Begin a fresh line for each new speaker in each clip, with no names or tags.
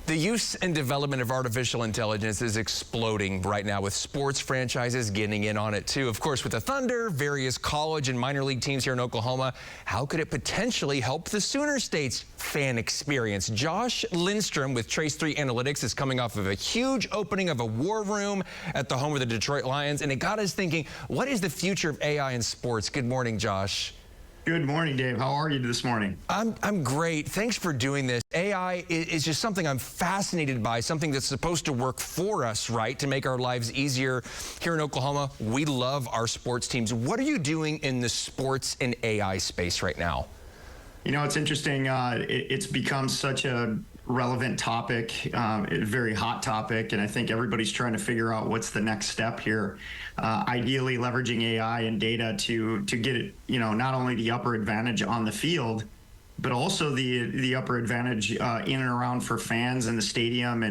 The use and development of artificial intelligence is exploding right now, with sports franchises getting in on it too. Of course, with the Thunder, various college and minor league teams here in Oklahoma, how could it potentially help the Sooner State's fan experience? Josh Lindstrom with Trace3 Analytics is coming off of a huge opening of a war room at the home of the Detroit Lions, and it got us thinking, what is the future of AI in sports? Good morning, Josh.
Good morning, Dave. How are you this morning?
I'm great. Thanks for doing this. AI is just something I'm fascinated by, something that's supposed to work for us, right, to make our lives easier. Here in Oklahoma, we love our sports teams. What are you doing in the sports and AI space right now?
You know, it's interesting. It's become such a relevant topic, a very hot topic, and I think everybody's trying to figure out what's the next step here. Ideally, leveraging AI and data to get it, you know, not only the upper advantage on the field, but also the upper advantage in and around for fans in the stadium,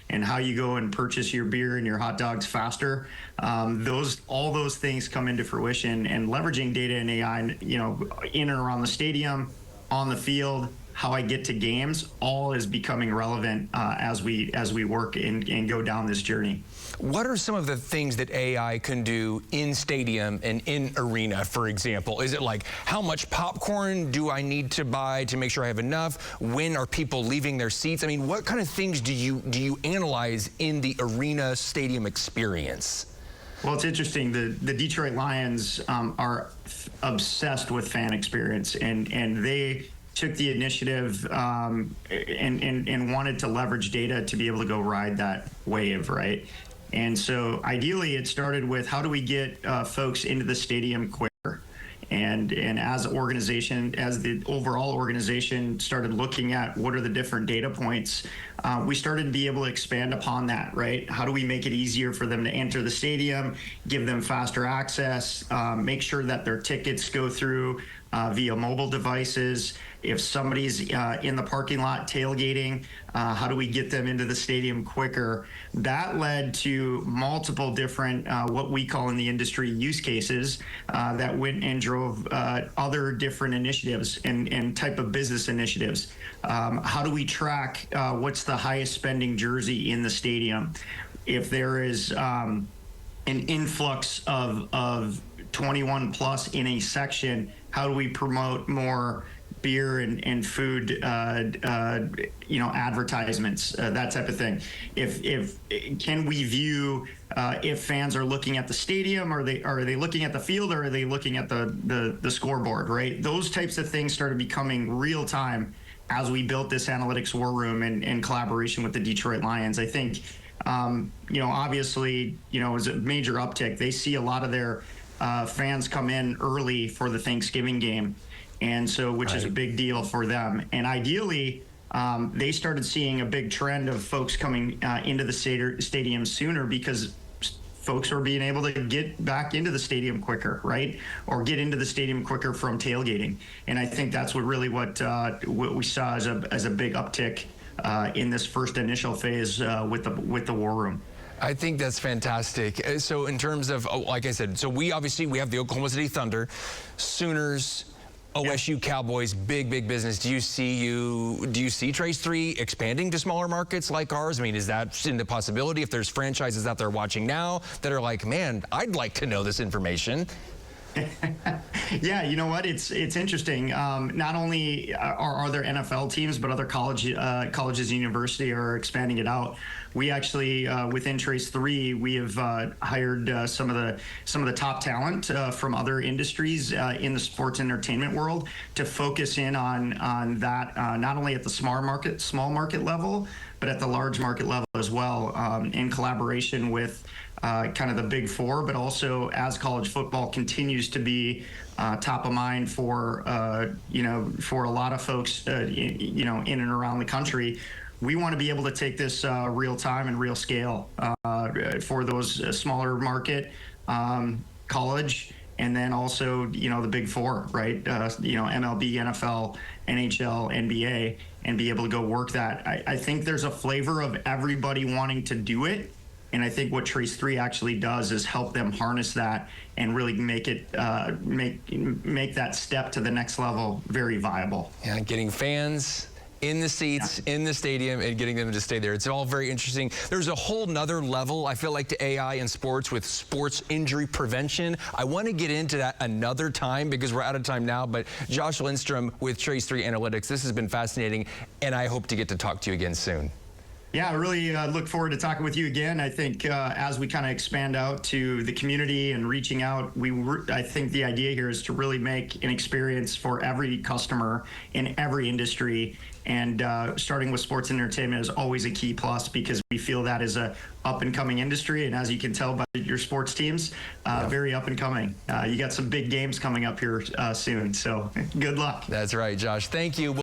and how you go and purchase your beer and your hot dogs faster. All those things come into fruition, and leveraging data and AI, you know, in and around the stadium, on the field, how I get to games, all is becoming relevant as we work and go down this journey.
What are some of the things that AI can do in stadium and in arena, for example? Is it like, how much popcorn do I need to buy to make sure I have enough? When are people leaving their seats? I mean, what kind of things do you analyze in the arena stadium experience?
Well, it's interesting. The Detroit Lions are obsessed with fan experience, and they took the initiative and wanted to leverage data to be able to go ride that wave, right? And so ideally it started with, how do we get folks into the stadium quicker? And as an organization, as the overall organization started looking at what are the different data points, we started to be able to expand upon that, right? How do we make it easier for them to enter the stadium, give them faster access, make sure that their tickets go through via mobile devices? If somebody's in the parking lot tailgating, how do we get them into the stadium quicker? That led to multiple different, what we call in the industry, use cases that went and drove other different initiatives and type of business initiatives. How do we track what's the highest spending jersey in the stadium? If there is an influx of 21 plus in a section, how do we promote more beer and food, you know, advertisements, that type of thing? If can we view if fans are looking at the stadium, are they looking at the field, or are they looking at the scoreboard, right? Those types of things started becoming real time as we built this analytics war room in collaboration with the Detroit Lions. I think, you know, obviously, you know, it was a major uptick. They see a lot of their fans come in early for the Thanksgiving game, and so which is a big deal for them. And ideally, they started seeing a big trend of folks coming into the stadium sooner, because folks are being able to get back into the stadium quicker, right? Or get into the stadium quicker from tailgating. And I think that's what we saw as a big uptick in this first initial phase with the war room.
I think that's fantastic. So in terms of, like I said, so we have the Oklahoma City Thunder, Sooners, OSU Cowboys, big business. Do you see Trace3 expanding to smaller markets like ours? I mean, is that in the possibility, if there's franchises out there watching now that are like, man, I'd like to know this information?
Yeah, you know what? It's interesting. Not only are there NFL teams, but other colleges and university are expanding it out. We actually, within Trace3, we have hired some of the top talent from other industries in the sports entertainment world to focus in on that, not only at the small market level, but at the large market level as well, in collaboration with kind of the big four, but also as college football continues to be top of mind for you know, for a lot of folks, you know, in and around the country. We want to be able to take this real time and real scale for those smaller market, college, and then also, you know, the big four, right? You know, MLB, NFL, NHL, NBA, and be able to go work that. I think there's a flavor of everybody wanting to do it. And I think what Trace3 actually does is help them harness that and really make it make that step to the next level very viable.
Yeah, getting fans in the seats, in the stadium, and getting them to stay there. It's all very interesting. There's a whole nother level, I feel like, to AI in sports with sports injury prevention. I want to get into that another time because we're out of time now, but Josh Lindstrom with Trace3 Analytics, this has been fascinating, and I hope to get to talk to you again soon.
Yeah, I really look forward to talking with you again. I think as we kind of expand out to the community and reaching out, I think the idea here is to really make an experience for every customer in every industry. And starting with sports and entertainment is always a key plus because we feel that is a up and coming industry. And as you can tell by your sports teams, very up and coming. You got some big games coming up here soon. So good luck.
That's right, Josh. Thank you.